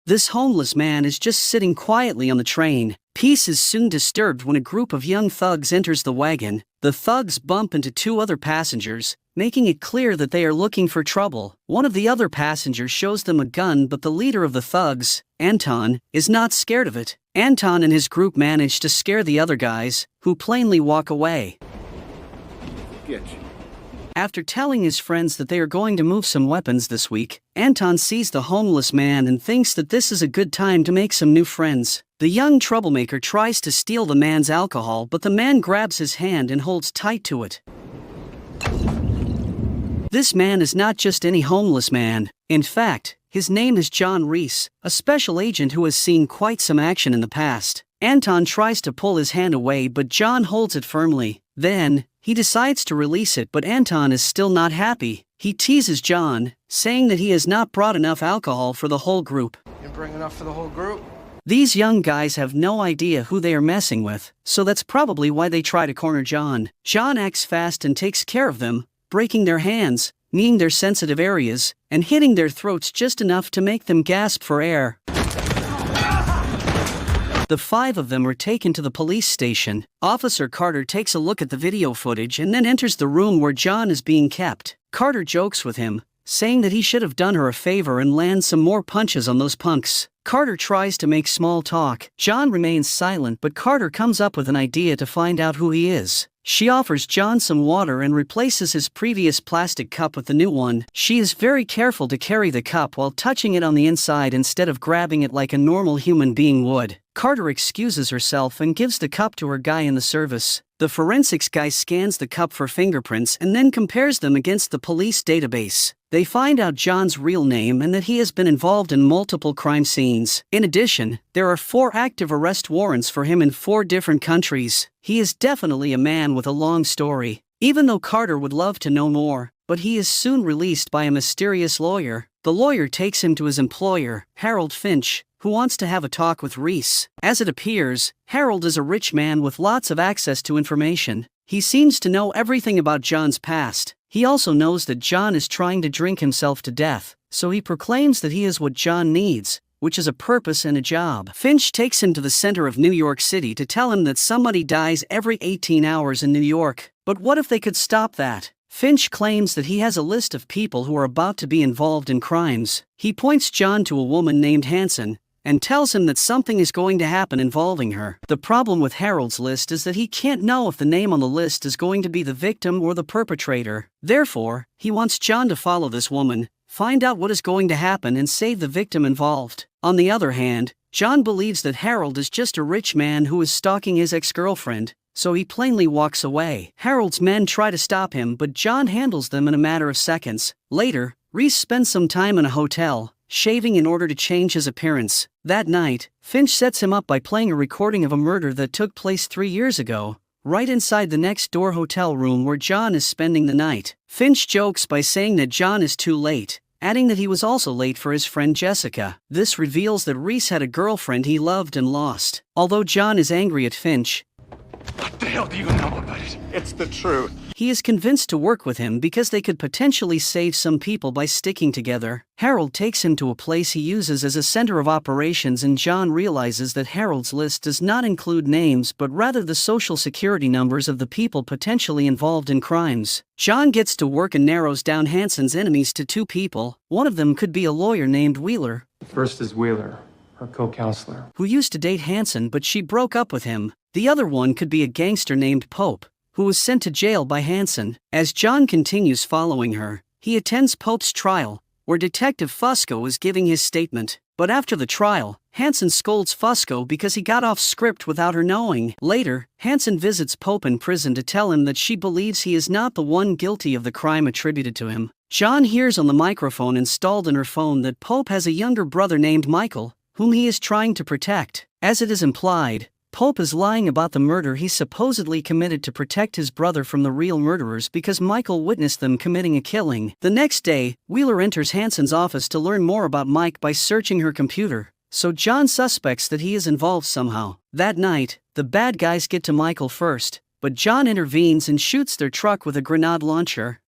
This homeless man is just sitting quietly on the train. Peace is soon disturbed when a group of young thugs enters the wagon. The thugs bump into two other passengers, making it clear that they are looking for trouble. One of the other passengers shows them a gun, but the leader of the thugs, Anton, is not scared of it. Anton and his group manage to scare the other guys, who plainly walk away. Get you. After telling his friends that they are going to move some weapons this week, Anton sees the homeless man and thinks that this is a good time to make some new friends. The young troublemaker tries to steal the man's alcohol, but the man grabs his hand and holds tight to it. This man is not just any homeless man. In fact, his name is John Reese, a special agent who has seen quite some action in the past. Anton tries to pull his hand away, but John holds it firmly. Then, he decides to release it, but Anton is still not happy. He teases John, saying that he has not brought enough alcohol for the whole group. You bring enough for the whole group? These young guys have no idea who they are messing with, so that's probably why they try to corner John. John acts fast and takes care of them, breaking their hands, kneeing their sensitive areas, and hitting their throats just enough to make them gasp for air. The five of them are taken to the police station. Officer Carter takes a look at the video footage and then enters the room where John is being kept. Carter jokes with him, saying that he should have done her a favor and land some more punches on those punks. Carter tries to make small talk. John remains silent, but Carter comes up with an idea to find out who he is. She offers John some water and replaces his previous plastic cup with the new one. She is very careful to carry the cup while touching it on the inside instead of grabbing it like a normal human being would. Carter excuses herself and gives the cup to her guy in the service. The forensics guy scans the cup for fingerprints and then compares them against the police database. They find out John's real name and that he has been involved in multiple crime scenes. In addition, there are 4 active arrest warrants for him in 4 different countries. He is definitely a man with a long story. Even though Carter would love to know more, but he is soon released by a mysterious lawyer. The lawyer takes him to his employer, Harold Finch, who wants to have a talk with Reese. As it appears, Harold is a rich man with lots of access to information. He seems to know everything about John's past. He also knows that John is trying to drink himself to death, so he proclaims that he is what John needs, which is a purpose and a job. Finch takes him to the center of New York City to tell him that somebody dies every 18 hours in New York. But what if they could stop that? Finch claims that he has a list of people who are about to be involved in crimes. He points John to a woman named Hanson, and tells him that something is going to happen involving her. The problem with Harold's list is that he can't know if the name on the list is going to be the victim or the perpetrator. Therefore, he wants John to follow this woman, find out what is going to happen and save the victim involved. On the other hand, John believes that Harold is just a rich man who is stalking his ex-girlfriend, so he plainly walks away. Harold's men try to stop him, but John handles them in a matter of seconds. Later, Reese spends some time in a hotel, shaving in order to change his appearance. That night, Finch sets him up by playing a recording of a murder that took place 3 years ago, right inside the next-door hotel room where John is spending the night. Finch jokes by saying that John is too late, adding that he was also late for his friend Jessica. This reveals that Reese had a girlfriend he loved and lost. Although John is angry at Finch, What the hell do you know about it? It's the truth. he is convinced to work with him because they could potentially save some people by sticking together. Harold takes him to a place he uses as a center of operations, and John realizes that Harold's list does not include names but rather the social security numbers of the people potentially involved in crimes. John gets to work and narrows down Hanson's enemies to 2 people. One of them could be a lawyer named Wheeler, The first is Wheeler, her co-counselor. who used to date Hanson but she broke up with him. The other one could be a gangster named Pope, who was sent to jail by Hanson. As John continues following her, he attends Pope's trial, where Detective Fusco is giving his statement. But after the trial, Hanson scolds Fusco because he got off script without her knowing. Later, Hanson visits Pope in prison to tell him that she believes he is not the one guilty of the crime attributed to him. John hears on the microphone installed in her phone that Pope has a younger brother named Michael, whom he is trying to protect. As it is implied, Pope is lying about the murder he supposedly committed to protect his brother from the real murderers because Michael witnessed them committing a killing. The next day, Wheeler enters Hanson's office to learn more about Mike by searching her computer, so John suspects that he is involved somehow. That night, the bad guys get to Michael first, but John intervenes and shoots their truck with a grenade launcher.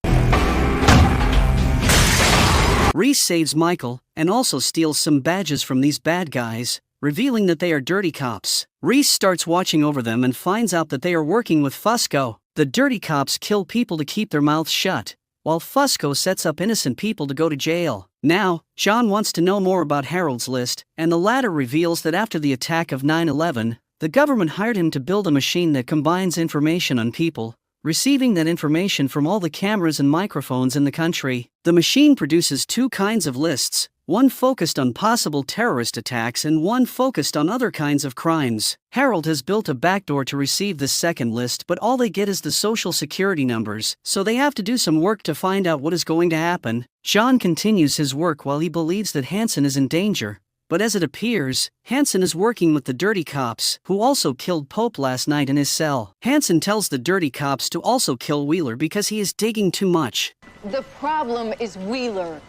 Reese saves Michael, and also steals some badges from these bad guys, revealing that they are dirty cops. Reese starts watching over them and finds out that they are working with Fusco. The dirty cops kill people to keep their mouths shut, while Fusco sets up innocent people to go to jail. Now, John wants to know more about Harold's list, and the latter reveals that after the attack of 9/11, the government hired him to build a machine that combines information on people, receiving that information from all the cameras and microphones in the country. The machine produces two kinds of lists, one focused on possible terrorist attacks and one focused on other kinds of crimes. Harold has built a backdoor to receive this second list, but all they get is the social security numbers, so they have to do some work to find out what is going to happen. John continues his work while he believes that Hansen is in danger, but as it appears, Hansen is working with the dirty cops, who also killed Pope last night in his cell. Hansen tells the dirty cops to also kill Wheeler because he is digging too much. The problem is Wheeler.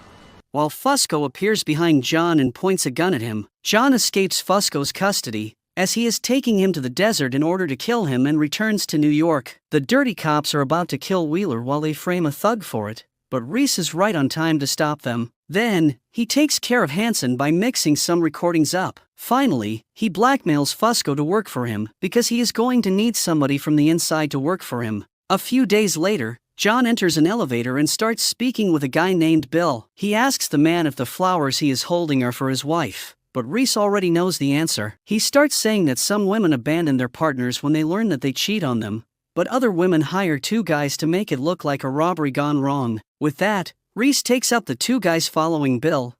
While Fusco appears behind John and points a gun at him, John escapes Fusco's custody, as he is taking him to the desert in order to kill him, and returns to New York. The dirty cops are about to kill Wheeler while they frame a thug for it, but Reese is right on time to stop them. Then, he takes care of Hansen by mixing some recordings up. Finally, he blackmails Fusco to work for him, because he is going to need somebody from the inside to work for him. A few days later, John enters an elevator and starts speaking with a guy named Bill. He asks the man if the flowers he is holding are for his wife, but Reese already knows the answer. He starts saying that some women abandon their partners when they learn that they cheat on them, but other women hire two guys to make it look like a robbery gone wrong. With that, Reese takes up the two guys following Bill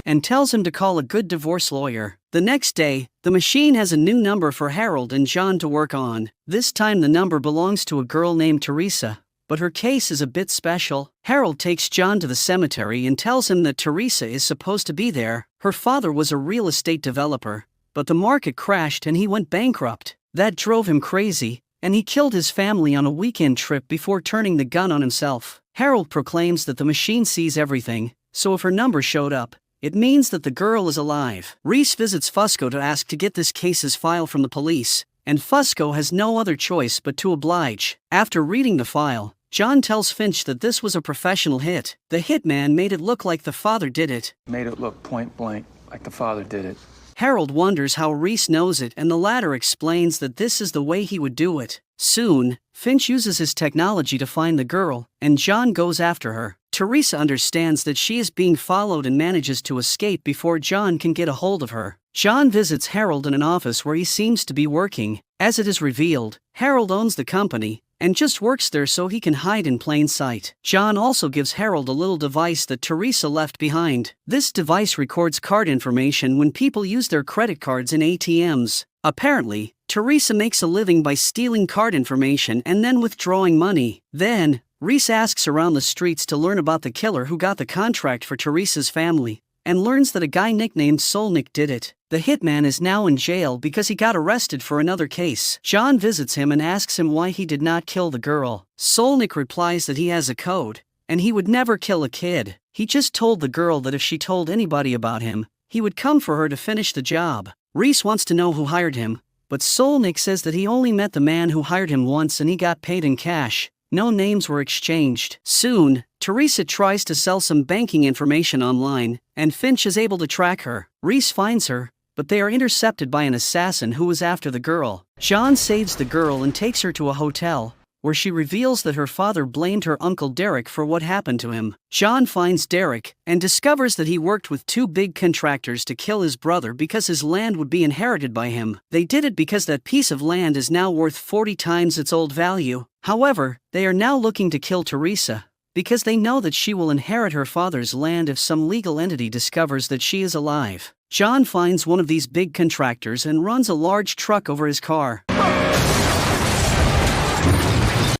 and tells him to call a good divorce lawyer. The next day, the machine has a new number for Harold and John to work on. This time the number belongs to a girl named Teresa, but her case is a bit special. Harold takes John to the cemetery and tells him that Teresa is supposed to be there. Her father was a real estate developer, but the market crashed and he went bankrupt. That drove him crazy, and he killed his family on a weekend trip before turning the gun on himself. Harold proclaims that the machine sees everything, so if her number showed up, it means that the girl is alive. Reese visits Fusco to ask to get this case's file from the police, and Fusco has no other choice but to oblige. After reading the file, John tells Finch that this was a professional hit. The hitman made it look like the father did it. Made it look point blank, like the father did it. Harold wonders how Reese knows it, and the latter explains that this is the way he would do it. Soon, Finch uses his technology to find the girl, and John goes after her. Teresa understands that she is being followed and manages to escape before John can get a hold of her. John visits Harold in an office where he seems to be working. As it is revealed, Harold owns the company, and just works there so he can hide in plain sight. John also gives Harold a little device that Teresa left behind. This device records card information when people use their credit cards in ATMs. Apparently, Teresa makes a living by stealing card information and then withdrawing money. Then, Reese asks around the streets to learn about the killer who got the contract for Teresa's family, and learns that a guy nicknamed Solnick did it. The hitman is now in jail because he got arrested for another case. John visits him and asks him why he did not kill the girl. Solnick replies that he has a code, and he would never kill a kid. He just told the girl that if she told anybody about him, he would come for her to finish the job. Reese wants to know who hired him, but Solnick says that he only met the man who hired him once and he got paid in cash. No names were exchanged. Soon, Teresa tries to sell some banking information online, and Finch is able to track her. Reese finds her, but they are intercepted by an assassin who was after the girl. John saves the girl and takes her to a hotel, where she reveals that her father blamed her uncle Derek for what happened to him. John finds Derek, and discovers that he worked with two big contractors to kill his brother because his land would be inherited by him. They did it because that piece of land is now worth 40 times its old value. However, they are now looking to kill Teresa, because they know that she will inherit her father's land if some legal entity discovers that she is alive. John finds one of these big contractors and runs a large truck over his car.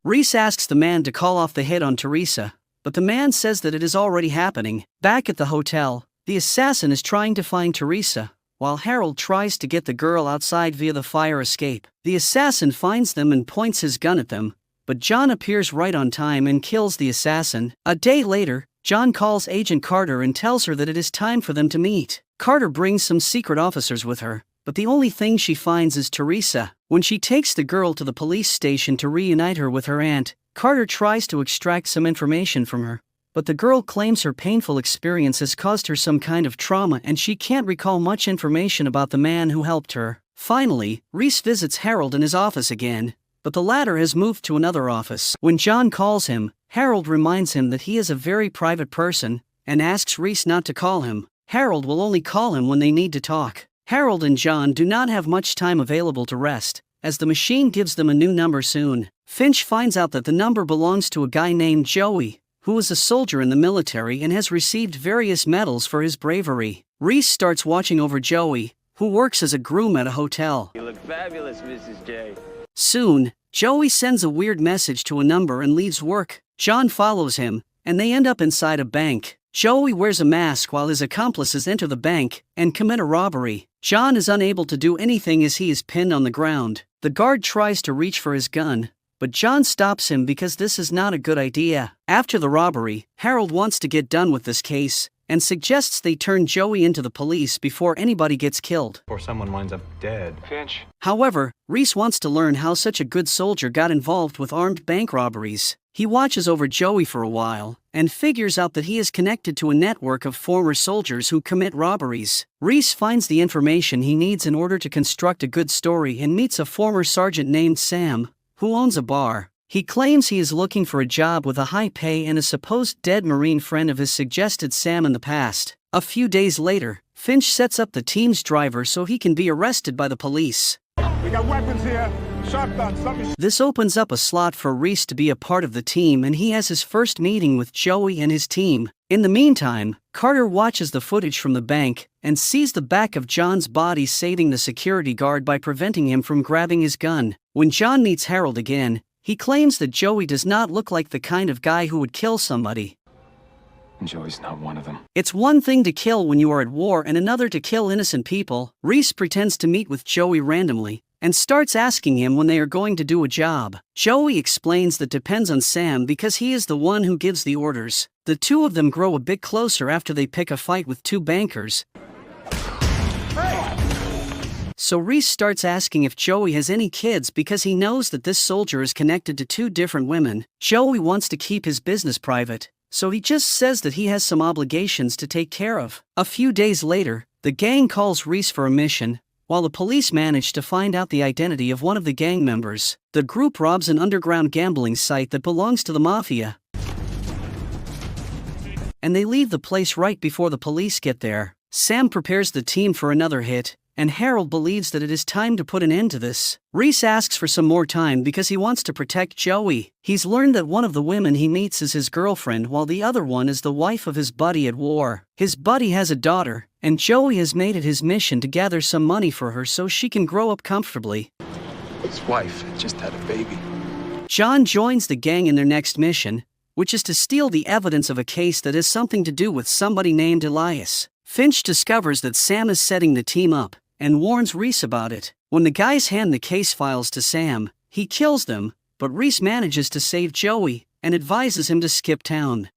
Reese asks the man to call off the hit on Teresa, but the man says that it is already happening. Back at the hotel, the assassin is trying to find Teresa, while Harold tries to get the girl outside via the fire escape. The assassin finds them and points his gun at them, but John appears right on time and kills the assassin. A day later, John calls Agent Carter and tells her that it is time for them to meet. Carter brings some secret officers with her, but the only thing she finds is Teresa. When she takes the girl to the police station to reunite her with her aunt, Carter tries to extract some information from her, but the girl claims her painful experience has caused her some kind of trauma and she can't recall much information about the man who helped her. Finally, Reese visits Harold in his office again, but the latter has moved to another office. When John calls him, Harold reminds him that he is a very private person and asks Reese not to call him. Harold will only call him when they need to talk. Harold and John do not have much time available to rest, as the machine gives them a new number soon. Finch finds out that the number belongs to a guy named Joey, who is a soldier in the military and has received various medals for his bravery. Reese starts watching over Joey, who works as a groom at a hotel. You look fabulous, Mrs. J. Soon, Joey sends a weird message to a number and leaves work. John follows him, and they end up inside a bank. Joey wears a mask while his accomplices enter the bank and commit a robbery. John is unable to do anything as he is pinned on the ground. The guard tries to reach for his gun, but John stops him because this is not a good idea. After the robbery, Harold wants to get done with this case and suggests they turn Joey into the police before anybody gets killed. Or someone winds up dead. Finch. However, Reese wants to learn how such a good soldier got involved with armed bank robberies. He watches over Joey for a while and figures out that he is connected to a network of former soldiers who commit robberies. Reese finds the information he needs in order to construct a good story and meets a former sergeant named Sam, who owns a bar. He claims he is looking for a job with a high pay and a supposed dead Marine friend of his suggested Sam in the past. A few days later, Finch sets up the team's driver so he can be arrested by the police. We got weapons here. Shotguns. This opens up a slot for Reese to be a part of the team and he has his first meeting with Joey and his team. In the meantime, Carter watches the footage from the bank and sees the back of John's body saving the security guard by preventing him from grabbing his gun. When John meets Harold again, he claims that Joey does not look like the kind of guy who would kill somebody. Joey's not one of them. It's one thing to kill when you are at war and another to kill innocent people. Reese pretends to meet with Joey randomly and starts asking him when they are going to do a job. Joey explains that depends on Sam because he is the one who gives the orders. The two of them grow a bit closer after they pick a fight with two bankers. So Reese starts asking if Joey has any kids because he knows that this soldier is connected to two different women. Joey wants to keep his business private, so he just says that he has some obligations to take care of. A few days later, the gang calls Reese for a mission, while the police manage to find out the identity of one of the gang members. The group robs an underground gambling site that belongs to the mafia, and they leave the place right before the police get there. Sam prepares the team for another hit, and Harold believes that it is time to put an end to this. Reese asks for some more time because he wants to protect Joey. He's learned that one of the women he meets is his girlfriend while the other one is the wife of his buddy at war. His buddy has a daughter, and Joey has made it his mission to gather some money for her so she can grow up comfortably. His wife just had a baby. John joins the gang in their next mission, which is to steal the evidence of a case that has something to do with somebody named Elias. Finch discovers that Sam is setting the team up and warns Reese about it. When the guys hand the case files to Sam, he kills them, but Reese manages to save Joey and advises him to skip town.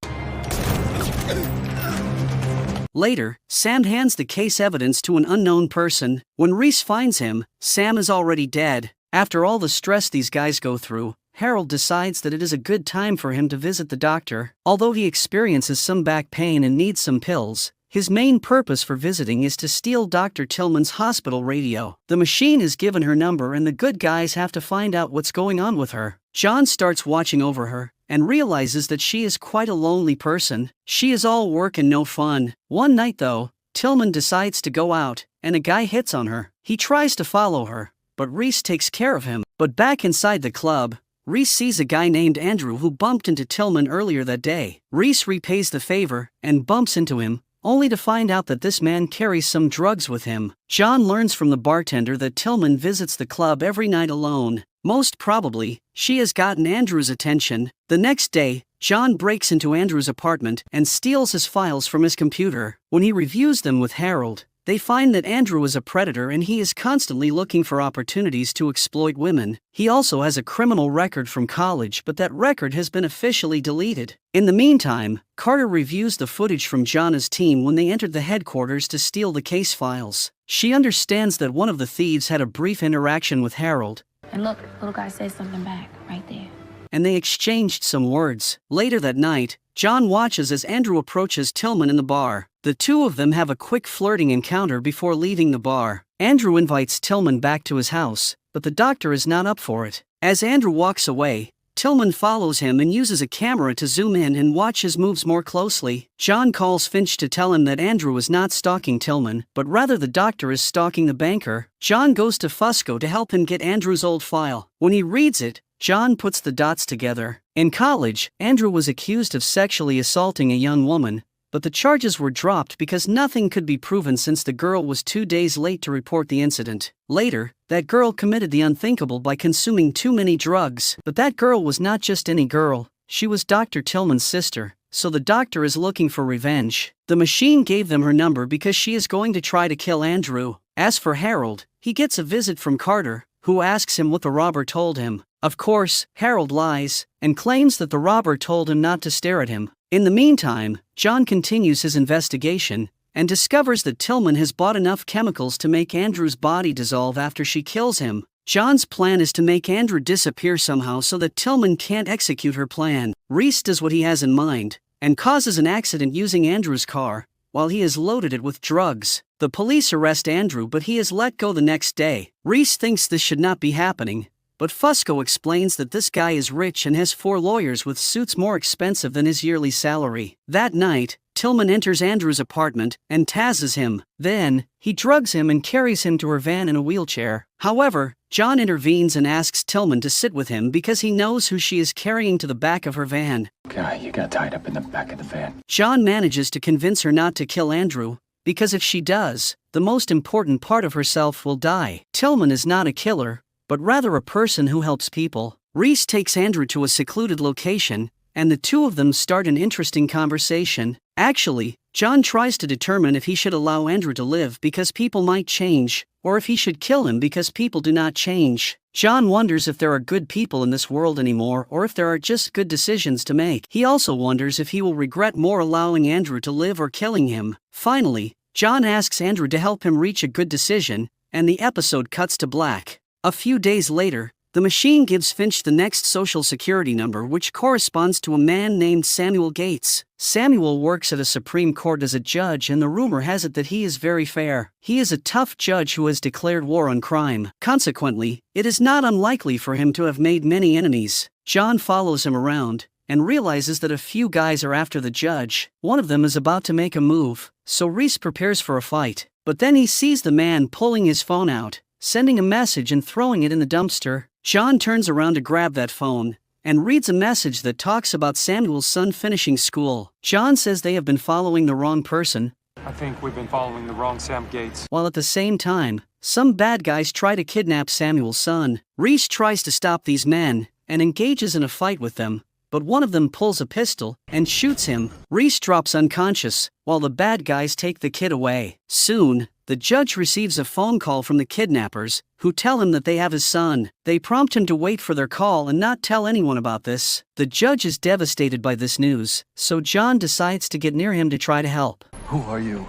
Later, Sam hands the case evidence to an unknown person. When Reese finds him, Sam is already dead. After all the stress these guys go through, Harold decides that it is a good time for him to visit the doctor. Although he experiences some back pain and needs some pills, his main purpose for visiting is to steal Dr. Tillman's hospital radio. The machine is given her number and the good guys have to find out what's going on with her. John starts watching over her and realizes that she is quite a lonely person. She is all work and no fun. One night though, Tillman decides to go out and a guy hits on her. He tries to follow her, but Reese takes care of him. But back inside the club, Reese sees a guy named Andrew who bumped into Tillman earlier that day. Reese repays the favor and bumps into him, only to find out that this man carries some drugs with him. John learns from the bartender that Tillman visits the club every night alone. Most probably, she has gotten Andrew's attention. The next day, John breaks into Andrew's apartment and steals his files from his computer. When he reviews them with Harold, they find that Andrew is a predator and he is constantly looking for opportunities to exploit women. He also has a criminal record from college, but that record has been officially deleted. In the meantime, Carter reviews the footage from Jonna's team when they entered the headquarters to steal the case files. She understands that one of the thieves had a brief interaction with Harold. And look, little guy said something back, right there. and they exchanged some words. Later that night, John watches as Andrew approaches Tillman in the bar. The two of them have a quick flirting encounter before leaving the bar. Andrew invites Tillman back to his house, but the doctor is not up for it. As Andrew walks away, Tillman follows him and uses a camera to zoom in and watch his moves more closely. John calls Finch to tell him that Andrew is not stalking Tillman, but rather the doctor is stalking the banker. John goes to Fusco to help him get Andrew's old file. When he reads it, John puts the dots together. In college, Andrew was accused of sexually assaulting a young woman, but the charges were dropped because nothing could be proven since the girl was 2 days late to report the incident. Later, that girl committed the unthinkable by consuming too many drugs. But that girl was not just any girl, she was Dr. Tillman's sister, so the doctor is looking for revenge. The machine gave them her number because she is going to try to kill Andrew. As for Harold, he gets a visit from Carter, who asks him what the robber told him. Of course, Harold lies, and claims that the robber told him not to stare at him. In the meantime, John continues his investigation, and discovers that Tillman has bought enough chemicals to make Andrew's body dissolve after she kills him. John's plan is to make Andrew disappear somehow so that Tillman can't execute her plan. Reese does what he has in mind, and causes an accident using Andrew's car, while he has loaded it with drugs. The police arrest Andrew, but he is let go the next day. Reese thinks this should not be happening, but Fusco explains that this guy is rich and has 4 lawyers with suits more expensive than his yearly salary. That night, Tillman enters Andrew's apartment and tases him. Then, he drugs him and carries him to her van in a wheelchair. However, John intervenes and asks Tillman to sit with him because he knows who she is carrying to the back of her van. Guy, you got tied up in the back of the van. John manages to convince her not to kill Andrew, because if she does, the most important part of herself will die. Tillman is not a killer, but rather a person who helps people. Reese takes Andrew to a secluded location, and the two of them start an interesting conversation. Actually, John tries to determine if he should allow Andrew to live because people might change, or if he should kill him because people do not change. John wonders if there are good people in this world anymore or if there are just good decisions to make. He also wonders if he will regret more allowing Andrew to live or killing him. Finally, John asks Andrew to help him reach a good decision, and the episode cuts to black. A few days later, the machine gives Finch the next social security number, which corresponds to a man named Samuel Gates. Samuel works at a Supreme Court as a judge, and the rumor has it that he is very fair. He is a tough judge who has declared war on crime. Consequently, it is not unlikely for him to have made many enemies. John follows him around, and realizes that a few guys are after the judge. One of them is about to make a move, so Reese prepares for a fight. But then he sees the man pulling his phone out, sending a message and throwing it in the dumpster. John turns around to grab that phone, and reads a message that talks about Samuel's son finishing school. John says they have been following the wrong person. I think we've been following the wrong Sam Gates. While at the same time, some bad guys try to kidnap Samuel's son. Reese tries to stop these men, and engages in a fight with them, but one of them pulls a pistol and shoots him. Reese drops unconscious, while the bad guys take the kid away. Soon, the judge receives a phone call from the kidnappers, who tell him that they have his son. They prompt him to wait for their call and not tell anyone about this. The judge is devastated by this news, so John decides to get near him to try to help. Who are you?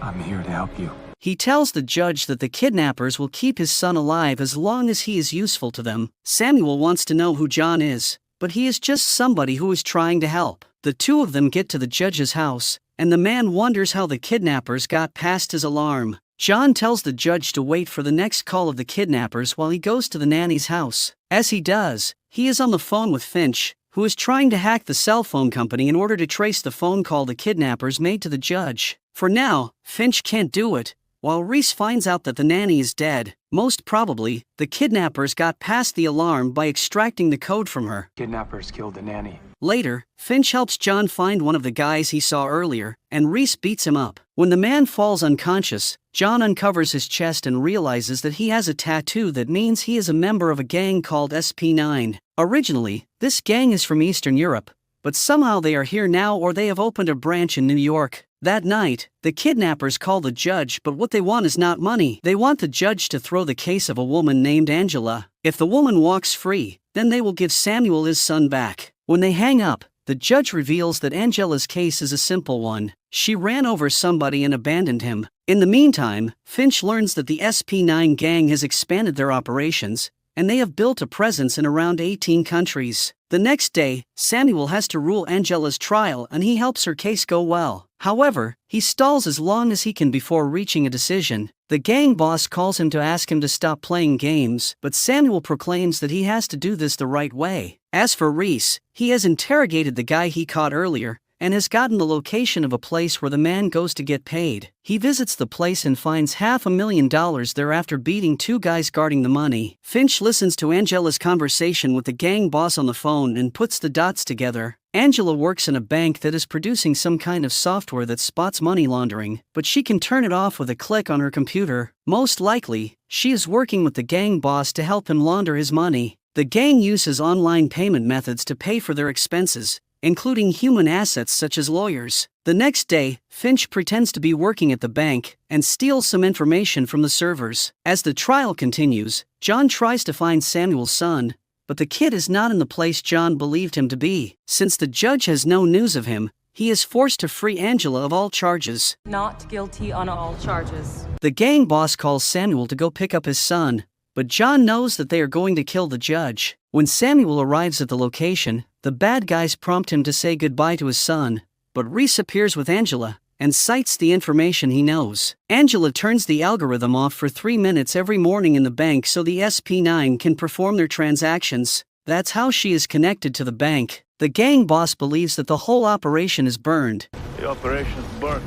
I'm here to help you. He tells the judge that the kidnappers will keep his son alive as long as he is useful to them. Samuel wants to know who John is, but he is just somebody who is trying to help. The two of them get to the judge's house, and the man wonders how the kidnappers got past his alarm. John tells the judge to wait for the next call of the kidnappers while he goes to the nanny's house. As he does, he is on the phone with Finch, who is trying to hack the cell phone company in order to trace the phone call the kidnappers made to the judge. For now, Finch can't do it, while Reese finds out that the nanny is dead. Most probably, the kidnappers got past the alarm by extracting the code from her. Kidnappers killed the nanny. Later, Finch helps John find one of the guys he saw earlier, and Reese beats him up. When the man falls unconscious, John uncovers his chest and realizes that he has a tattoo that means he is a member of a gang called SP9. Originally, this gang is from Eastern Europe, but somehow they are here now, or they have opened a branch in New York. That night, the kidnappers call the judge, but what they want is not money. They want the judge to throw the case of a woman named Angela. If the woman walks free, then they will give Samuel his son back. When they hang up, the judge reveals that Angela's case is a simple one. She ran over somebody and abandoned him. In the meantime, Finch learns that the SP9 gang has expanded their operations, and they have built a presence in around 18 countries. The next day, Samuel has to rule Angela's trial and he helps her case go well. However, he stalls as long as he can before reaching a decision. The gang boss calls him to ask him to stop playing games, but Samuel proclaims that he has to do this the right way. As for Reese, he has interrogated the guy he caught earlier, and has gotten the location of a place where the man goes to get paid. He visits the place and finds $500,000 there after beating two guys guarding the money. Finch listens to Angela's conversation with the gang boss on the phone and puts the dots together. Angela works in a bank that is producing some kind of software that spots money laundering, but she can turn it off with a click on her computer. Most likely, she is working with the gang boss to help him launder his money. The gang uses online payment methods to pay for their expenses, including human assets such as lawyers. The next day, Finch pretends to be working at the bank and steals some information from the servers. As the trial continues, John tries to find Samuel's son, but the kid is not in the place John believed him to be. Since the judge has no news of him, he is forced to free Angela of all charges. Not guilty on all charges. The gang boss calls Samuel to go pick up his son, but John knows that they are going to kill the judge. When Samuel arrives at the location, the bad guys prompt him to say goodbye to his son, but Reese appears with Angela and cites the information he knows. Angela turns the algorithm off for 3 minutes every morning in the bank so the SP9 can perform their transactions. That's how she is connected to the bank. The gang boss believes that the whole operation is burned. The operation's burnt.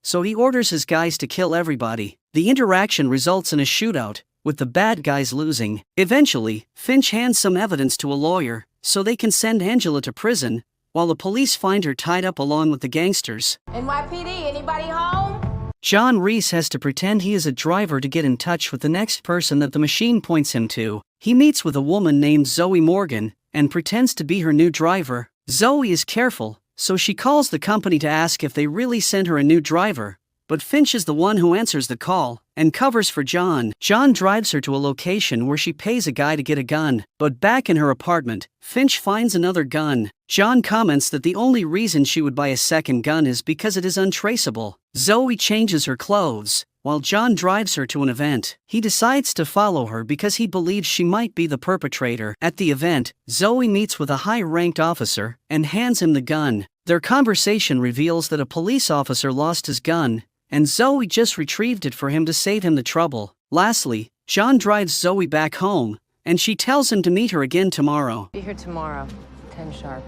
So he orders his guys to kill everybody. The interaction results in a shootout, with the bad guys losing. Eventually, Finch hands some evidence to a lawyer, so they can send Angela to prison, while the police find her tied up along with the gangsters. NYPD, anybody home? John Reese has to pretend he is a driver to get in touch with the next person that the machine points him to. He meets with a woman named Zoe Morgan, and pretends to be her new driver. Zoe is careful, so she calls the company to ask if they really sent her a new driver, but Finch is the one who answers the call and covers for John. John drives her to a location where she pays a guy to get a gun, but back in her apartment, Finch finds another gun. John comments that the only reason she would buy a second gun is because it is untraceable. Zoe changes her clothes, while John drives her to an event. He decides to follow her because he believes she might be the perpetrator. At the event, Zoe meets with a high-ranked officer and hands him the gun. Their conversation reveals that a police officer lost his gun, and Zoe just retrieved it for him to save him the trouble. Lastly, John drives Zoe back home, and she tells him to meet her again tomorrow. Be here tomorrow, 10 sharp.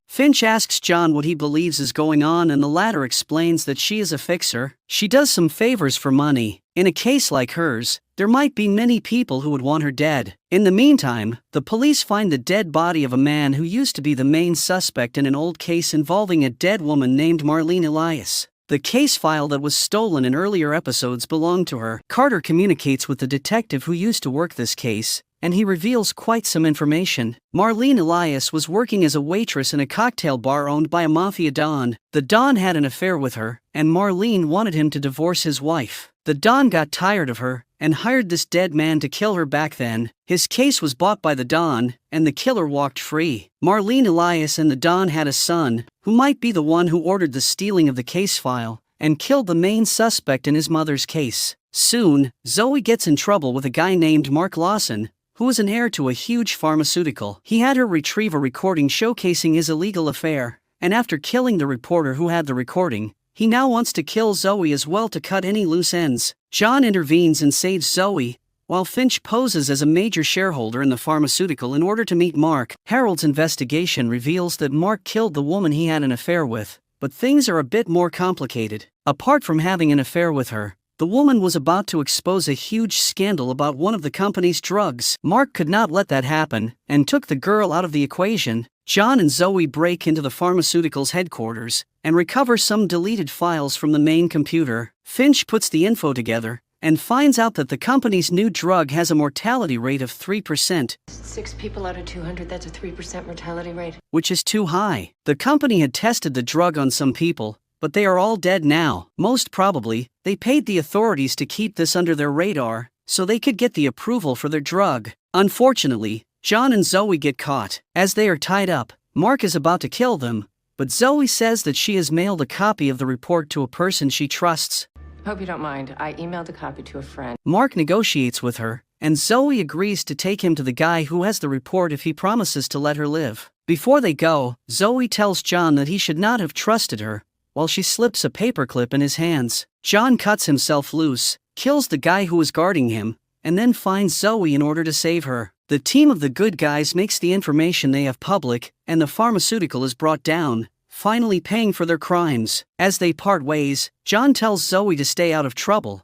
Finch asks John what he believes is going on, and the latter explains that she is a fixer. She does some favors for money. In a case like hers, there might be many people who would want her dead. In the meantime, the police find the dead body of a man who used to be the main suspect in an old case involving a dead woman named Marlene Elias. The case file that was stolen in earlier episodes belonged to her. Carter communicates with the detective who used to work this case, and he reveals quite some information. Marlene Elias was working as a waitress in a cocktail bar owned by a mafia don. The don had an affair with her, and Marlene wanted him to divorce his wife. The don got tired of her and hired this dead man to kill her back then. His case was bought by the don, and the killer walked free. Marlene Elias and the don had a son, who might be the one who ordered the stealing of the case file and killed the main suspect in his mother's case. Soon, Zoe gets in trouble with a guy named Mark Lawson, who was an heir to a huge pharmaceutical. He had her retrieve a recording showcasing his illegal affair, and after killing the reporter who had the recording, he now wants to kill Zoe as well to cut any loose ends. John intervenes and saves Zoe, while Finch poses as a major shareholder in the pharmaceutical in order to meet Mark. Harold's investigation reveals that Mark killed the woman he had an affair with, but things are a bit more complicated. Apart from having an affair with her, the woman was about to expose a huge scandal about one of the company's drugs. Mark could not let that happen, and took the girl out of the equation. John and Zoe break into the pharmaceutical's headquarters and recover some deleted files from the main computer. Finch puts the info together and finds out that the company's new drug has a mortality rate of 3%. 6 people out of 200, that's a 3% mortality rate. Which is too high. The company had tested the drug on some people, but they are all dead now. Most probably, they paid the authorities to keep this under their radar, so they could get the approval for their drug. Unfortunately, John and Zoe get caught. As they are tied up, Mark is about to kill them, but Zoe says that she has mailed a copy of the report to a person she trusts. Hope you don't mind. I emailed a copy to a friend. Mark negotiates with her and Zoe agrees to take him to the guy who has the report if he promises to let her live. Before they go, Zoe tells John that he should not have trusted her, while she slips a paperclip in his hands. John cuts himself loose, kills the guy who was guarding him, and then finds Zoe in order to save her. The team of the good guys makes the information they have public, and the pharmaceutical is brought down, finally paying for their crimes. As they part ways, John tells Zoe to stay out of trouble,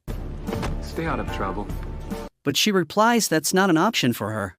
Stay out of trouble. but she replies that's not an option for her.